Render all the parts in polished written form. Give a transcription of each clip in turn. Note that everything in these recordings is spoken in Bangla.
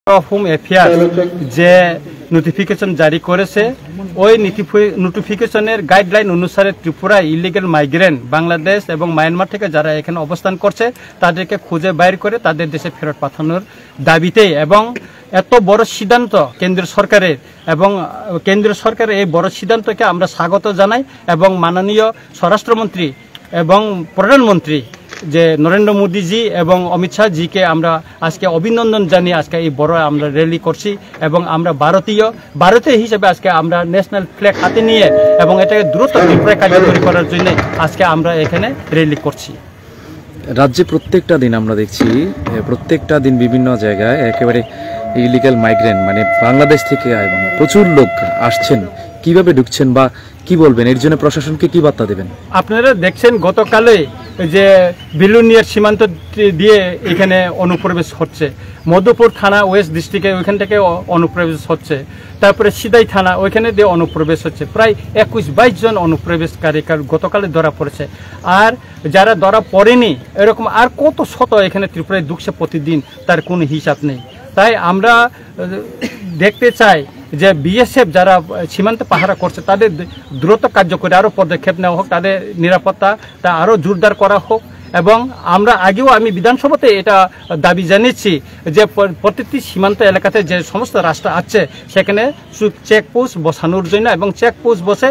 অফ হোম অ্যাফেয়ার্স যে নোটিফিকেশন জারি করেছে ওই নোটিফিকেশনের গাইডলাইন অনুসারে ত্রিপুরা ইলিগাল মাইগ্রেন্ট বাংলাদেশ এবং মায়ানমার থেকে যারা এখানে অবস্থান করছে তাদেরকে খুঁজে বাইর করে তাদের দেশে ফেরত পাঠানোর দাবিতে এবং এত বড় সিদ্ধান্ত কেন্দ্র সরকারের এবং কেন্দ্র সরকারের এই বড় সিদ্ধান্তকে আমরা স্বাগত জানাই এবং মাননীয় স্বরাষ্ট্রমন্ত্রী এবং প্রধানমন্ত্রী যে নরেন্দ্র মোদীজি এবং অমিত শাহজিকে আমরা আজকে অভিনন্দন জানিয়ে আজকে এই বড় আমরা র্যালি করছি এবং আমরা ভারতীয় হিসেবে আজকে আমরা ন্যাশনাল ফ্ল্যাগ হাতে নিয়ে এবং এটাকে দ্রুত ত্রিপুরায় কার্যকরী করার জন্য আজকে আমরা এখানে র্যালি করছি। রাজ্যে প্রত্যেকটা দিন আমরা দেখছি প্রত্যেকটা দিন বিভিন্ন জায়গায় একেবারে ইলিগাল মাইগ্রেন্ট মানে বাংলাদেশ থেকে প্রচুর লোক আসছেন, কিভাবে ঢুকছেন বা কি বলবেন এর জন্য প্রশাসনকে কি বার্তা দেবেন? আপনারা দেখছেন গতকালে যে বিলুনিয়ার সীমান্ত দিয়ে এখানে অনুপ্রবেশ হচ্ছে, মধুপুর থানা ওয়েস্ট ডিস্ট্রিক্টে ওইখান থেকে অনুপ্রবেশ হচ্ছে, তারপরে সিদাই থানা ওইখানে দিয়ে অনুপ্রবেশ হচ্ছে, প্রায় 21-22 জন অনুপ্রবেশকারী গতকালে ধরা পড়েছে। আর যারা ধরা পড়েনি এরকম আর কত শত এখানে ত্রিপুরায় ঢুকছে প্রতিদিন, তার কোনো হিসাব নেই। তাই আমরা দেখতে চাই যে বিএসএফ যারা সীমান্ত পাহারা করছে তাদের দ্রুত কার্যকরী আরও পদক্ষেপ নেওয়া হোক, তাদের নিরাপত্তাটা আরও জোরদার করা হোক। এবং আমরা আগেও আমি বিধানসভাতে এটা দাবি জানিয়েছি যে প্রতিটি সীমান্ত এলাকাতে যে সমস্ত রাস্তা আছে সেখানে চেকপোস্ট বসানোর জন্য এবং চেকপোস্ট বসে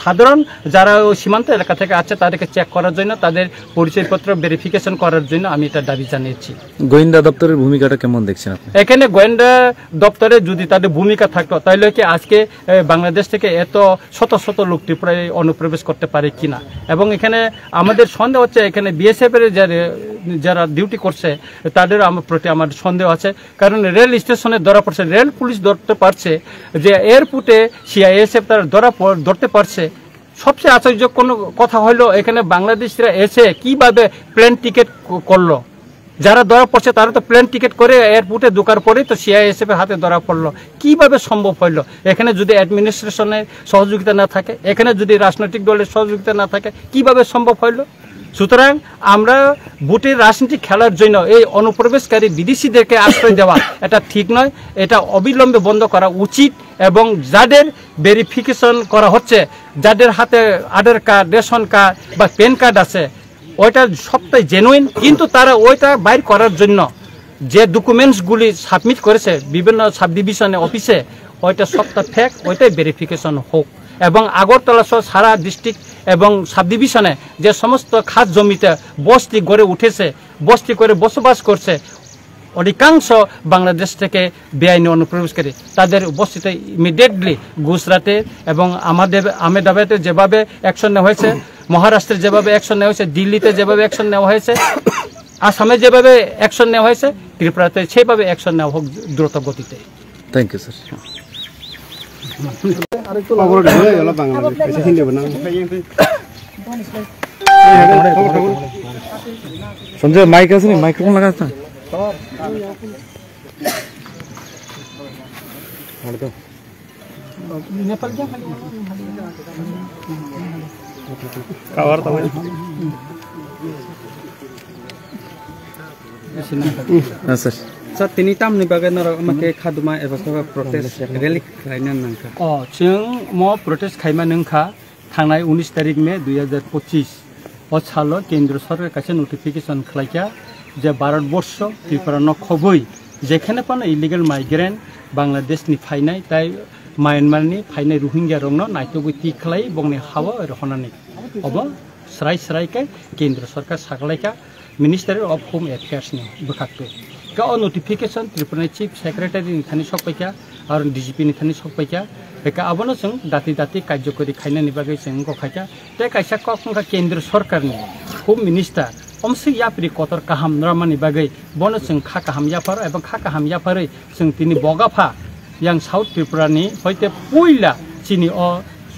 সাধারণ যারা সীমান্ত এলাকা থেকে আছে তাদেরকে চেক করার জন্য, তাদের পরিচয়পত্র ভেরিফিকেশন করার জন্য আমি এটা দাবি জানিয়েছি। গোয়েন্দা দপ্তরের ভূমিকাটা কেমন দেখছেন আপনি? এখানে গোয়েন্দা দপ্তরে যদি তাদের ভূমিকা থাকতো তাহলে কি আজকে বাংলাদেশ থেকে এত শত শত লোক ত্রিপুরায় অনুপ্রবেশ করতে পারে কিনা। এবং এখানে আমাদের সন্দেহ হচ্ছে এখানে বিএসএফের যারা ডিউটি করছে তাদের প্রতি আমার সন্দেহ আছে, কারণ রেল স্টেশনে ধরা পড়ছে, রেল পুলিশ ধরতে পারছে, যে এয়ারপোর্টে সিআইএসএফ তারা ধরতে পারছে। সবচেয়ে আশ্চর্য কোনো কথা হলো এখানে বাংলাদেশিরা এসে কিভাবে প্লেন টিকিট করলো, যারা ধরা পড়ছে তারা তো প্লেন টিকিট করে এয়ারপোর্টে ঢোকার পরেই তো সিআইএসএফ এর হাতে ধরা পড়লো, কিভাবে সম্ভব হইলো? এখানে যদি অ্যাডমিনিস্ট্রেশনের সহযোগিতা না থাকে, এখানে যদি রাজনৈতিক দলের সহযোগিতা না থাকে, কিভাবে সম্ভব হইলো? সুতরাং আমরা ভোটের রাজনীতি খেলার জন্য এই অনুপ্রবেশকারী বিদেশিদেরকে আশ্রয় দেওয়া এটা ঠিক নয়, এটা অবিলম্বে বন্ধ করা উচিত। এবং যাদের ভেরিফিকেশন করা হচ্ছে, যাদের হাতে আধার কার্ড, রেশন কার্ড বা প্যান কার্ড আছে, ওইটা সবটাই জেনুইন, কিন্তু তারা ওইটা বাইর করার জন্য যে ডকুমেন্টসগুলি সাবমিট করেছে বিভিন্ন সাব ডিভিশনে অফিসে, ওইটা সবটা ফেক, ওইটাই ভেরিফিকেশন হোক। এবং আগরতলা সহ সারা ডিস্ট্রিক্ট এবং সাব ডিভিশনে যে সমস্ত খাস জমিতে বস্তি গড়ে উঠেছে, বস্তি করে বসবাস করছে, অধিকাংশ বাংলাদেশ থেকে বেআইনি অনুপ্রবেশকারী, তাদের বস্তিতে ইমিডিয়েটলি গুজরাটে এবং আমাদের আহমেদাবাদে যেভাবে অ্যাকশন নেওয়া হয়েছে, মহারাষ্ট্রে যেভাবে অ্যাকশন নেওয়া হয়েছে, দিল্লিতে যেভাবে অ্যাকশন নেওয়া হয়েছে, আসামে যেভাবে অ্যাকশন নেওয়া হয়েছে, ত্রিপুরাতে সেভাবে অ্যাকশন নেওয়া হোক দ্রুত গতিতে। Thank you sir. Sanjay mike আছে নি, মাইক্রোফোন লাগা আছে? Sa tinitam ni bagai nara make khaduma eba soba protest rally khaina nangka. Ching mo protest khaima nangka thangnai 19 তারিখ মে 2025 o salo kendro sorkar kache notification khlaika je bharatborsh tripura no khoboi jekhane pano illegal migrant bangladesh ni phainai tai myanmar ni phainai rohingya rongno naitogui ti khlai bongni hawa rohonani obo srai ke kendro sarkar saklaika Ministry of Home Affairs ni bukakto ka notification Tripura Chief Secretary ni thani sokpaika ar DGP ni thani sokpaika eka abono sung dati karyokori khaina ni bagai sung kokhaika te kaisa kokha kendra sarkar ni Home Minister omsi yapri kotor kaham ramani bagai bono sung kha kaham yapar ebong kha kaham yapare sung tini bogapha yang South Tripura ni hoite poila chini o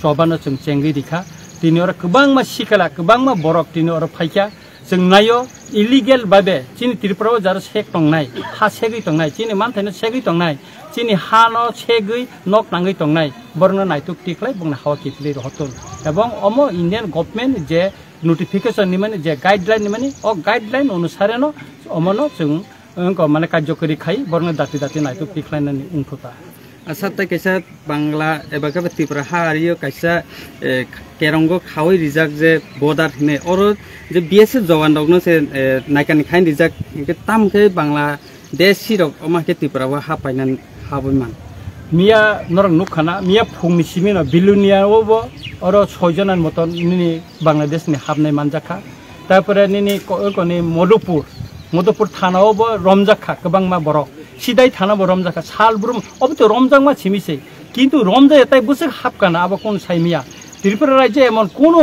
sobano sung chengri dikha tini ora kubangma sikala kubangma borok tini ora phaika जों नायो इलिगेल बाबे चिनि त्रिपुराव जार सेक तंनाय हा सेगै तंनाय चिनि मानथायनो सेगै तंनाय चिनि हा न सेगै नक नांगै तंनाय बरनो नायतुक टिकलाय बंना हावा कितलै रहतन एवं अमो इंडियन गवर्नमेंट जे नोटिफिकेशन नि माने जे गाइडलाइन नि माने ओ गाइडलाइन अनुसारे न अमनो जों মানে কার্যকরী খাই বরং দাঁতি দাঁতি নাইতো পিখলাইনানি উনফুতা আচ্ছা তাই কাইসা বাংলা এবার ত্রিপুরা হারিও কাইসা কেরঙ্গ খাওয়াই রিজাক যে বর্ডার হিনে ওর যে বিএসএফ জওয়ান দগ্ন সে নাইকানি খাইন রিজাক তামকে বাংলা দেশ সিরক আমাকে ত্রিপুরাবো হাপাইনান হাবইমান মিয়া নরক নুখানা মিয়া ফুংনি সিমিনো বিলুনিয়াওবো ওর 6 জনের মতন নিনি বাংলাদেশনি হাবনাই মানজাখা তারপরে নিনি কনি মধুপুর থানাওবো রমজাখা গোबांमा বড় সিদাই থানাবো রমজাখা সালব্রুম অবতো রমজাংমা ছিমিছে কিন্তু রমজা এটাই বসে হাবকানা আবার কোন সাইমিয়া ত্রিপুরা রাজ্যে এমন কোনো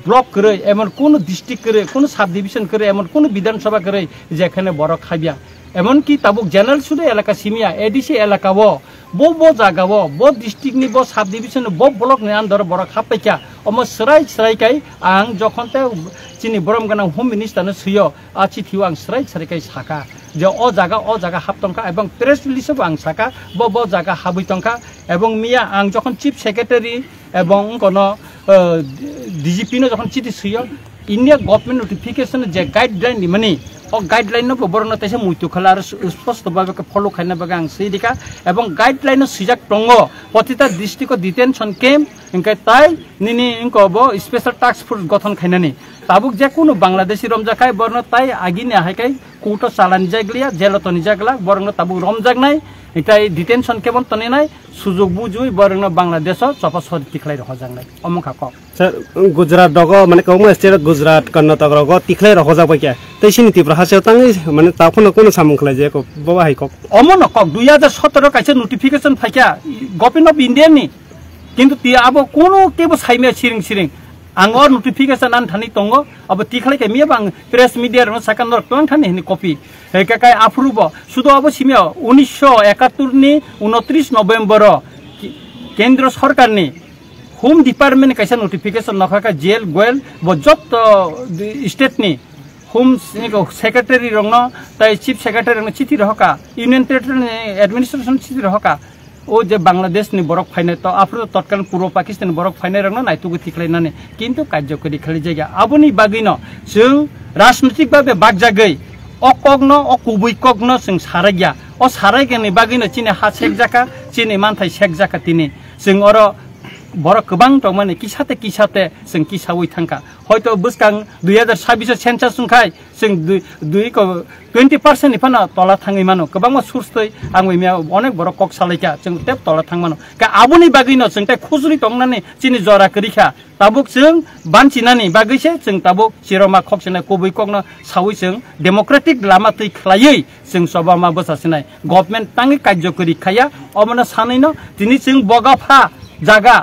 ব্লক করে এমন কোনো ডিস্ট্রিক্ট করে কোনো সাব ডিভিশন করে এমন কোনো বিধানসভা করে যেখানে বড় খাইবিয়া এমনকি তাবুক জেনারেল শুধু এলাকা সিমিয়া এডিসি এলাকা বো জায়গা বো ডিস্ট্রিক্ট নি বো সাব ডিভিশন বো ব্লক নি আন্দর বড় খাপাইকা অম সরাই আং যখন চিনি বরম গানা হোম মিনিস্টার সুयो চিঠিও আং সরাই সাকা যে ও জায়গা হাবতংকা এবং প্রেস রিলিজও আং সাকা বো জায়গা হাবইতংকা এবং মিয়া আং যখন চিফ সেক্রেটারি এবং কোনো ডিজিপি নো যখন চিঠি সুयो ইন্ডিয়া গভর্নমেন্ট নোটিফিকেশন যে গাইডলাইন মানে ও গাইডলাইন বরণ তাইছে মুইতু খালা আর স্পষ্টভাবে ফলো খাইনা বাগে আং সেইদিকা এবং গাইডলাইন সিজাক টঙ্গ প্রতিটা ডিস্ট্রিক্ট ডিটেনশন ক্যাম্প ইনকাই তাই নিনি ইনকব স্পেশাল টাস্ক ফোর্স গঠন খাইনানি তাবুক যে কোনো বাংলাদেশি রমজাখাই বরণ তাই আগিনে হাইকাই কোটো চালান জাগলিয়া জেলতনি জাগলা বরণ তাবুক রমজাক নাই এটাই ডিটেনশন কেমন তনি নাই সুযোগ বুঝুই বরং বাংলাদেশ চপাসর তিখলাই রহজাং নাই অমুখা ক স্যার গুজরাট দগ মানে কম স্টেট গুজরাট কর্ণাটক রগ তিখলাই রহজা পাইকা তৈসিনি ত্রিপুরা হাসে তাঙ্গি মানে তাফন কোন সামুং খলাই যে বাবা হাই কক অমন কক 2017 কাছে notification Faika government of India নি কিন্তু তি আবো কোনো কেবো সাইমে সিরিং आंगोर नोटिफिकेशन आन थानी तंगो अब तिखलाई के मिया बांग प्रेस मीडिया रो सेकंडर टोन थानी हिनी कॉपी हेकाय अप्रूव सुदो अब सिमिया 1971 नि 29 नवेम्बर केंद्र सरकार नि होम डिपार्टमेंट कैसा नोटिफिकेशन नखाका जेल गोयल बजत स्टेट नि होम सेक्रेटरी रंगनो ताई चीफ सेक्रेटरी रंग चिठी रहका यूनियन टेरिटरी एडमिनिस्ट्रेशन चिठी रहका ओ जे बांग्लादेश नि बरक फाइने तो आफ्रो तत्कालीन पूर्व पाकिस्तान बरक फाइने रंग नाइतुगु थिखलाइनाने किन्तु कार्यकरी खालि जायगा आबुनि बागिनो जों राजनैतिक भाबे बागजागै अकग्न अकुबैकग्न जों सारागिया ओ सारायगानि बागिनो चिनि हा सेक जाका चिनि मानथाय सेक जाका तिनि जों अर बरक गोबां दं माने किसाते जों किसावै थांका हयतो बुसकां 2026 सेन्सास सुंखाय जों 20% निफाना तला थाङै मानो गोबां सुरसै आं मिया अनेक बरक कक सालायका जों टेप तला थां मानो का आबुनि बागिनो जों ता खुजुरि दंनानै चिनि जरा करिखा ताबुक जों बानचिनानि बागैसे जों ताबुक सिरमा खकसना कबै कगनो सावै जों डेमोक्रेटिक लामा तै खलायै जों सबामा बसासिनाय गभर्नमेन्ट ताङै कार्यकरी खाया अमना सानैनो दिनै जों बगाफा जागा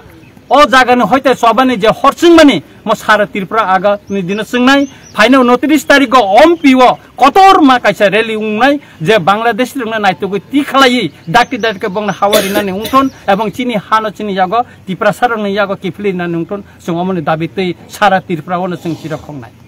ओ जागानो हयते सबानि जे हरसिं माने म सारा त्रिपुरा आगा नि दिन सिंनाय फाइनाल 29 तारिख ओमपीओ कतर मा काइसा रेली उंनाय जे बांग्लादेश रंना नाइतोगु ति खलायै डाक्ति डाक्ति बंग हावारि नानि उंथन एवं चिनि हानो चिनि जागो त्रिपुरा सारनि जागो किफली नानि उंथन जों अमनि दाबि तै सारा त्रिपुरा वन जों सिरा खंनाय